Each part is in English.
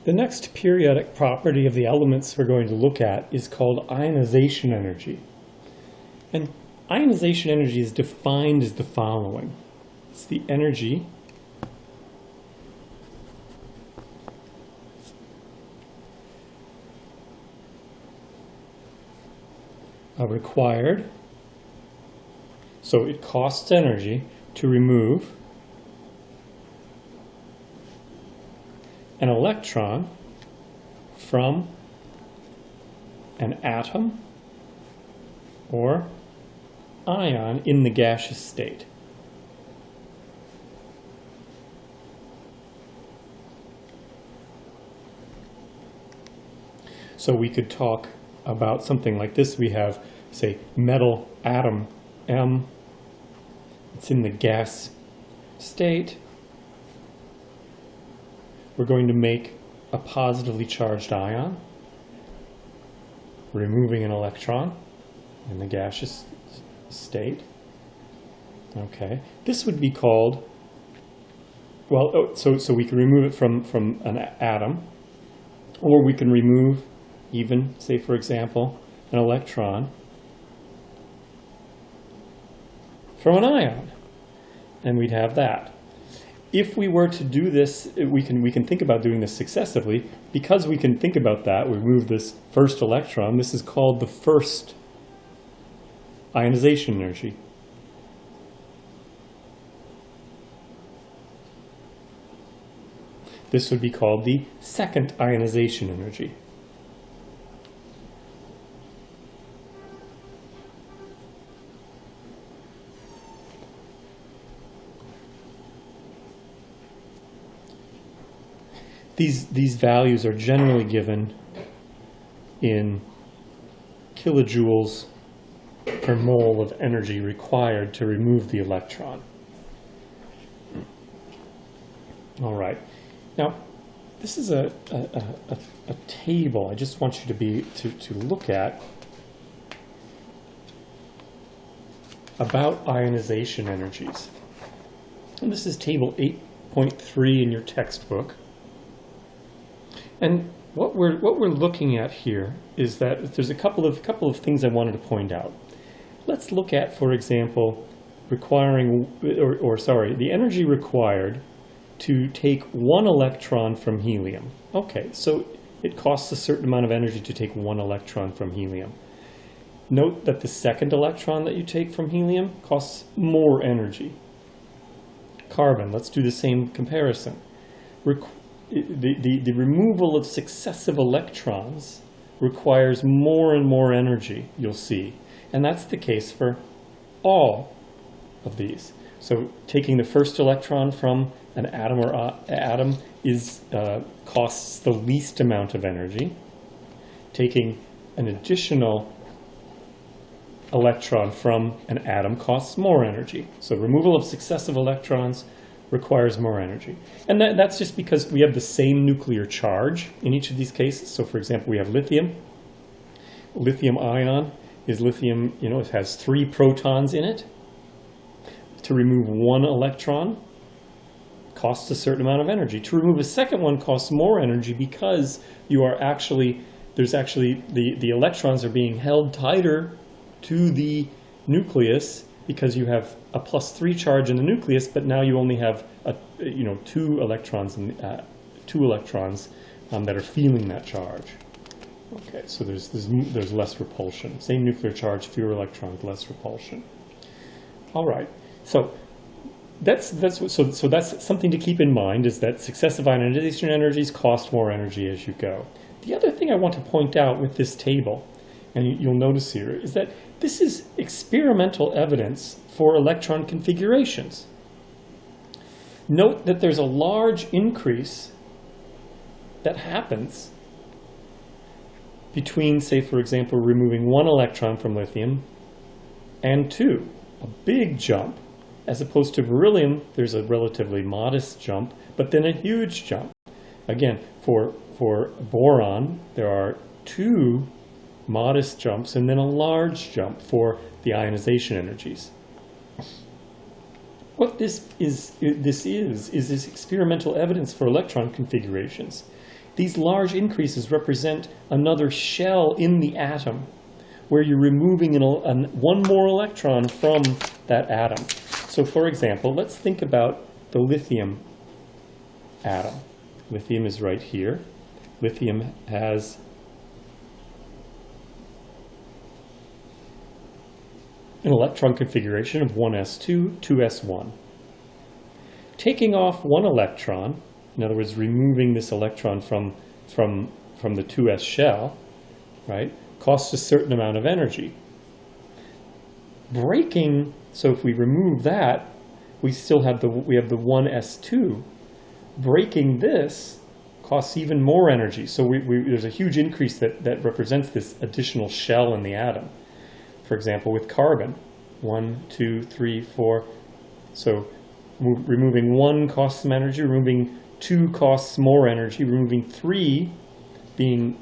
The next periodic property of the elements we're going to look at is called ionization energy. And ionization energy is defined as the following. It's the energy required, so it costs energy to remove an electron from an atom or ion in the gaseous state. So we could talk about something like this. We have, say, metal atom M. It's in the gas state. We're going to make a positively charged ion, removing an electron in the gaseous state. Okay, this would be called, well, so we can remove it from an atom, or we can remove even, say for example, an electron from an ion, and we'd have that. If we were to do this, we can think about doing this successively. Because we can think about that, we remove this first electron. This is called the first ionization energy. This would be called the second ionization energy. These values are generally given in kilojoules per mole of energy required to remove the electron. All right. Now, this is a table I just want you to look at about ionization energies. And this is table 8.3 in your textbook. And what we're looking at here is that there's a couple of things I wanted to point out. Let's look at, for example, the energy required to take one electron from helium. Okay, so it costs a certain amount of energy to take one electron from helium. Note that the second electron that you take from helium costs more energy. Carbon, let's do the same comparison. The removal of successive electrons requires more and more energy, you'll see. And that's the case for all of these. So taking the first electron from an atom or atom costs the least amount of energy. Taking an additional electron from an atom costs more energy. So removal of successive electrons requires more energy. And that's just because we have the same nuclear charge in each of these cases. So for example, we have lithium. Lithium ion is lithium, it has 3 protons in it. To remove one electron costs a certain amount of energy. To remove a second one costs more energy because there's actually the electrons are being held tighter to the nucleus because you have a +3 charge in the nucleus, but now you only have two electrons that are feeling that charge. Okay, so there's less repulsion. Same nuclear charge, fewer electrons, less repulsion. All right, so that's something to keep in mind, is that successive ionization energies cost more energy as you go. The other thing I want to point out with this table, and you'll notice here, is that this is experimental evidence for electron configurations. Note that there's a large increase that happens between, say, for example, removing one electron from lithium and 2. A big jump. As opposed to beryllium, there's a relatively modest jump, but then a huge jump. Again, for boron, there are 2 modest jumps and then a large jump for the ionization energies. What this is experimental evidence for electron configurations. These large increases represent another shell in the atom, where you're removing one more electron from that atom. So for example, let's think about the lithium atom. Lithium is right here. Lithium has an electron configuration of 1s2, 2s1. Taking off one electron, in other words, removing this electron from the 2s shell, right, costs a certain amount of energy. Breaking, so if we remove that, we still have the 1s2. Breaking this costs even more energy. So there's a huge increase that represents this additional shell in the atom. For example, with carbon, 1, 2, 3, 4. So removing 1 costs some energy, removing 2 costs more energy, removing 3, being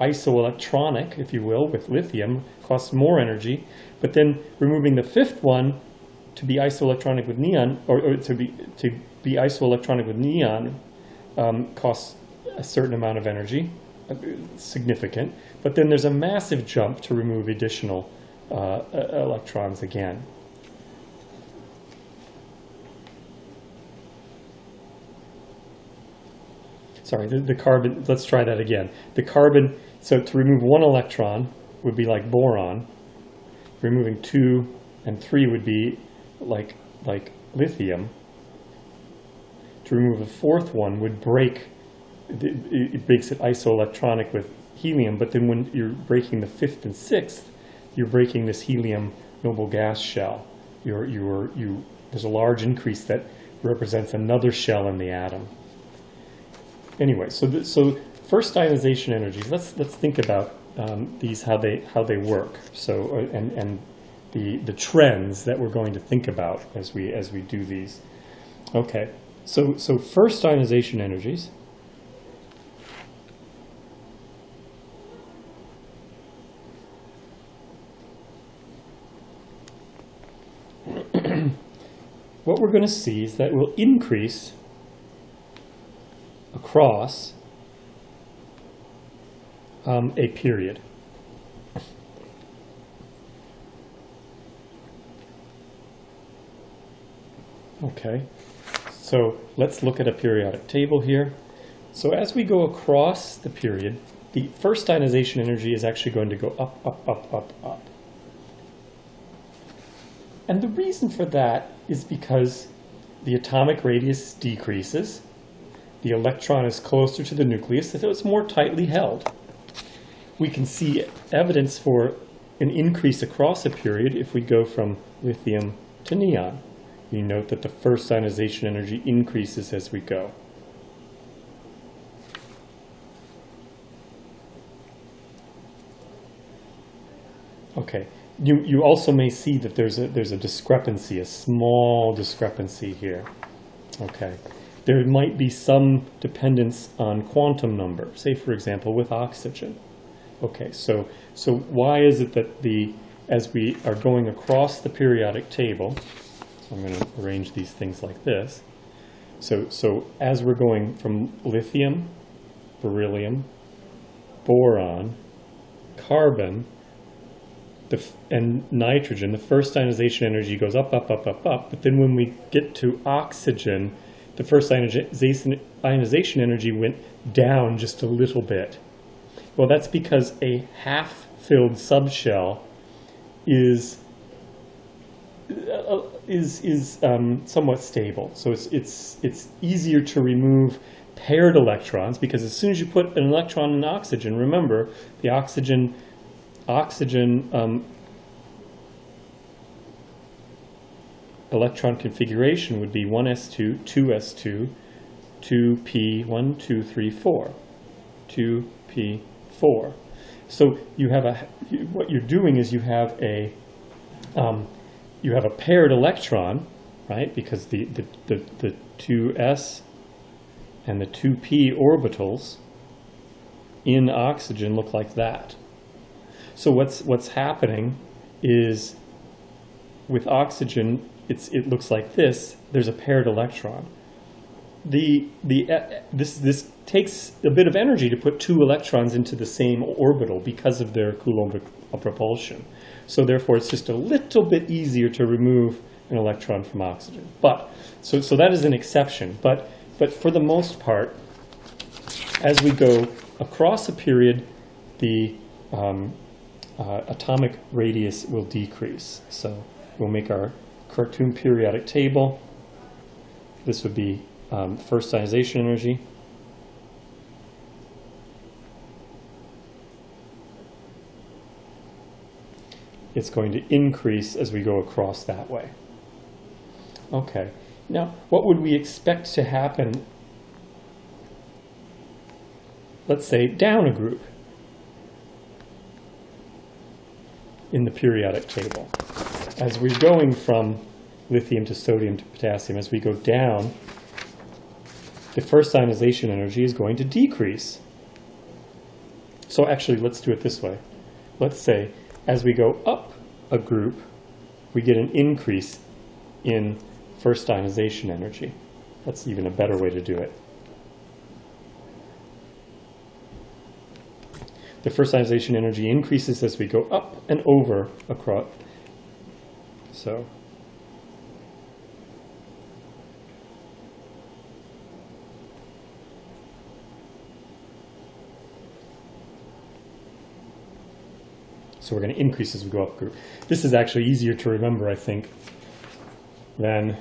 isoelectronic, if you will, with lithium, costs more energy. But then removing the 5th one to be isoelectronic with neon, or to be isoelectronic with neon, costs a certain amount of energy, significant. But then there's a massive jump to remove additional electrons again. Sorry, the carbon, let's try that again. The carbon, so to remove 1 electron would be like boron. Removing 2 and 3 would be like lithium. To remove a 4th one would break, it makes it isoelectronic with helium, but then when you're breaking the 5th and 6th, you're breaking this helium noble gas shell. There's a large increase that represents another shell in the atom. Anyway, so first ionization energies. Let's think about these, how they work. So and the trends that we're going to think about as we do these. Okay, so first ionization energies. What we're going to see is that it will increase across a period. Okay, so let's look at a periodic table here. So as we go across the period, the first ionization energy is actually going to go up, up, up, up, up. And the reason for that is because the atomic radius decreases, the electron is closer to the nucleus, so it's more tightly held. We can see evidence for an increase across a period if we go from lithium to neon. You note that the first ionization energy increases as we go. Okay. You also may see that there's a discrepancy, a small discrepancy here. Okay. There might be some dependence on quantum number, say for example with oxygen. Okay, so why is it that as we are going across the periodic table, so I'm going to arrange these things like this. So as we're going from lithium, beryllium, boron, carbon, and nitrogen, the first ionization energy goes up, up, up, up, up. But then when we get to oxygen, the first ionization energy went down just a little bit. Well, that's because a half-filled subshell is somewhat stable. So it's easier to remove paired electrons, because as soon as you put an electron in oxygen, remember the oxygen electron configuration would be 1s2, 2s2, 2p, 1, 2, 3, 4, 2p, 4. So you have what you're doing is you have a paired electron, right? Because the 2s and the 2p orbitals in oxygen look like that. So what's happening is with oxygen, it looks like this. There's a paired electron. this takes a bit of energy to put two electrons into the same orbital because of their Coulombic propulsion. So therefore, it's just a little bit easier to remove an electron from oxygen. But so that is an exception. But for the most part, as we go across a period, the atomic radius will decrease. So we'll make our cartoon periodic table. This would be first ionization energy. It's going to increase as we go across that way. Okay, now what would we expect to happen, let's say, down a group in the periodic table? As we're going from lithium to sodium to potassium, as we go down, the first ionization energy is going to decrease. So actually, let's do it this way. Let's say, as we go up a group, we get an increase in first ionization energy. That's even a better way to do it. The first ionization energy increases as we go up and over across. So we're going to increase as we go up group. This is actually easier to remember, I think, than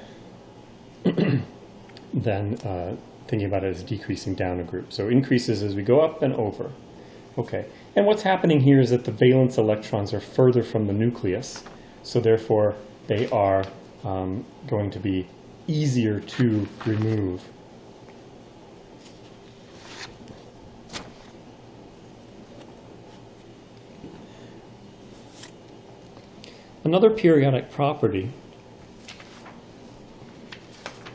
thinking about it as decreasing down a group. So increases as we go up and over. Okay, and what's happening here is that the valence electrons are further from the nucleus, so therefore they are going to be easier to remove. Another periodic property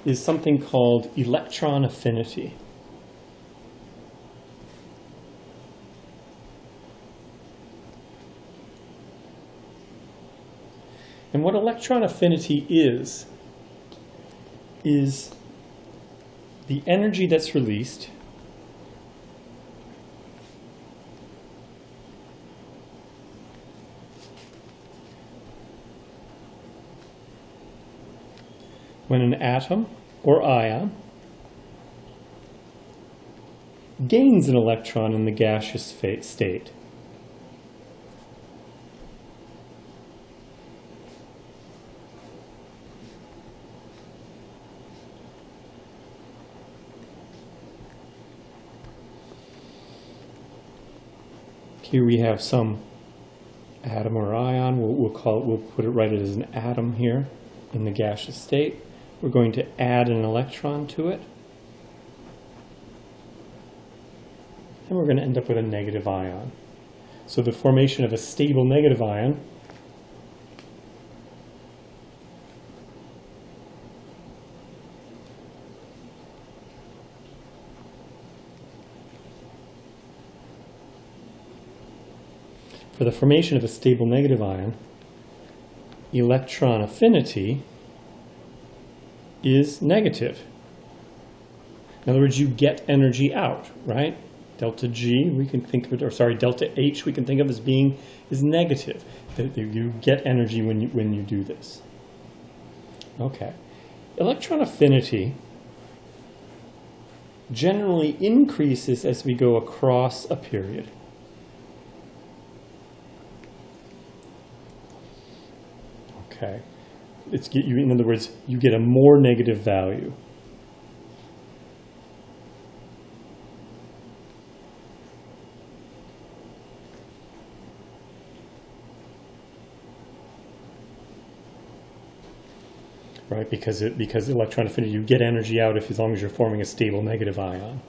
is something called electron affinity. And what electron affinity is the energy that's released when an atom or ion gains an electron in the gaseous state. Here we have some atom or ion. We'll put it right as an atom here in the gaseous state. We're going to add an electron to it, and we're going to end up with a negative ion. So the formation of a stable negative ion electron affinity is negative. In other words, you get energy out, right? Delta G, we can think of it, or sorry, delta H, we can think of as being is negative. You get energy when you do this. Okay. Electron affinity generally increases as we go across a period. Okay. In other words, you get a more negative value. Right, because electron affinity, you get energy out as long as you're forming a stable negative ion.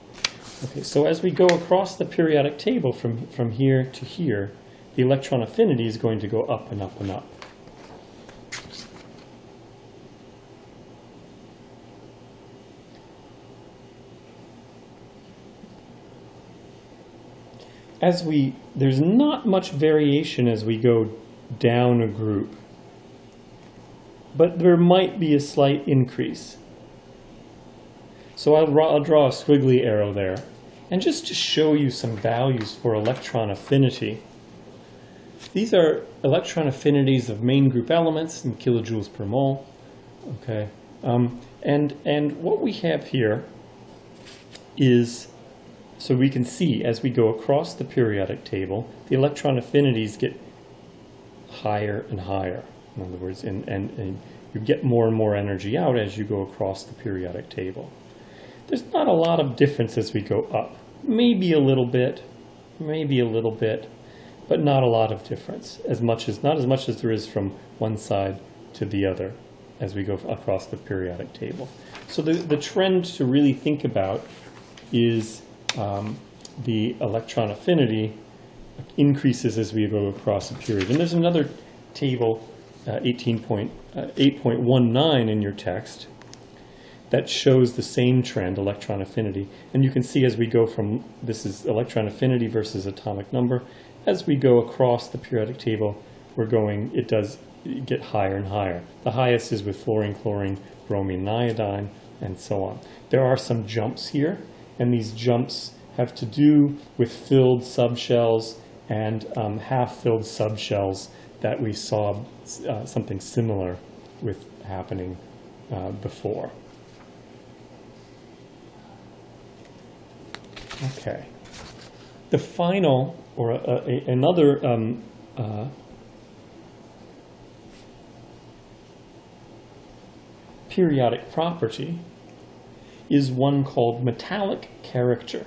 Okay, so as we go across the periodic table from here to here, the electron affinity is going to go up and up and up. There's not much variation as we go down a group, but there might be a slight increase. So I'll draw a squiggly arrow there. And just to show you some values for electron affinity, these are electron affinities of main group elements in kilojoules per mole. Okay, and what we have here is, so we can see as we go across the periodic table, the electron affinities get higher and higher. In other words, and you get more and more energy out as you go across the periodic table. There's not a lot of difference as we go up. Maybe a little bit, but not a lot of difference. Not as much as there is from one side to the other as we go across the periodic table. So the trend to really think about is the electron affinity increases as we go across a period. And there's another table, 8.19 in your text, that shows the same trend, electron affinity. And you can see as we go from, this is electron affinity versus atomic number, as we go across the periodic table, it does get higher and higher. The highest is with fluorine, chlorine, bromine, and iodine, and so on. There are some jumps here, and these jumps have to do with filled subshells and half-filled subshells that we saw something similar with happening before. Okay. The final, or another periodic property is one called metallic character.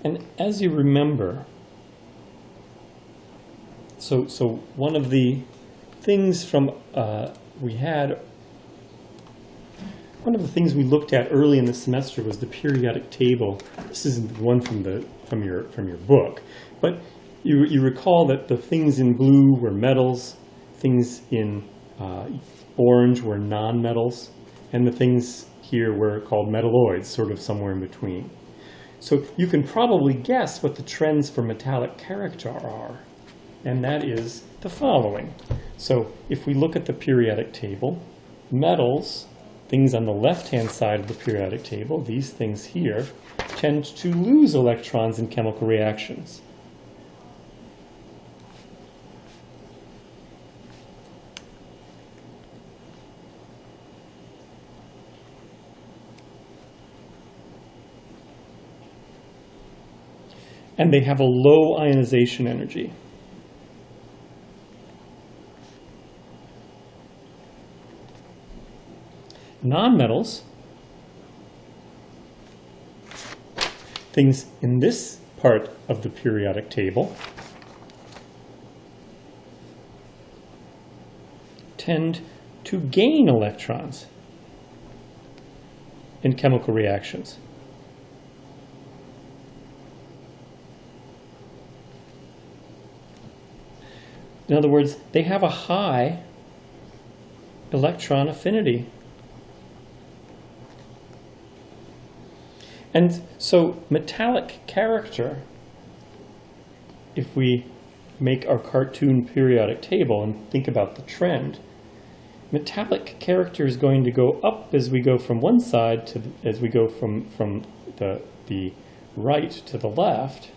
And as you remember, so one of the things from one of the things we looked at early in the semester was the periodic table. This isn't the one from your book, but you recall that the things in blue were metals, things in orange were nonmetals, and the things here were called metalloids, sort of somewhere in between. So you can probably guess what the trends for metallic character are, and that is the following. So if we look at the periodic table, metals, things on the left-hand side of the periodic table, these things here, tend to lose electrons in chemical reactions. And they have a low ionization energy. Nonmetals, things in this part of the periodic table, tend to gain electrons in chemical reactions. In other words, they have a high electron affinity. And so metallic character, if we make our cartoon periodic table and think about the trend, metallic character is going to go up as we go from one side to as we go from the right to the left.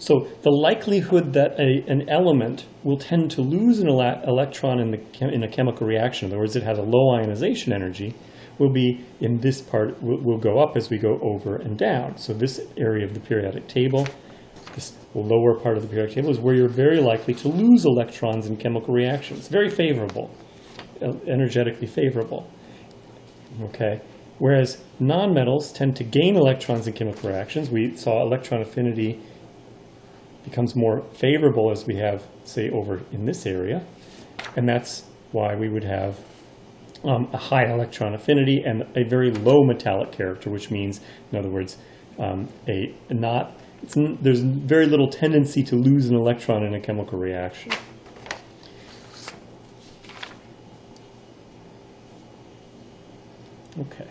So the likelihood that an element will tend to lose an electron in a chemical reaction, in other words, it has a low ionization energy, will be in this part, will go up as we go over and down. So this area of the periodic table, this lower part of the periodic table, is where you're very likely to lose electrons in chemical reactions. Very favorable, energetically favorable. Okay. Whereas nonmetals tend to gain electrons in chemical reactions. We saw electron affinity becomes more favorable as we have, say, over in this area. And that's why we would have a high electron affinity and a very low metallic character, which means, in other words, there's very little tendency to lose an electron in a chemical reaction. Okay.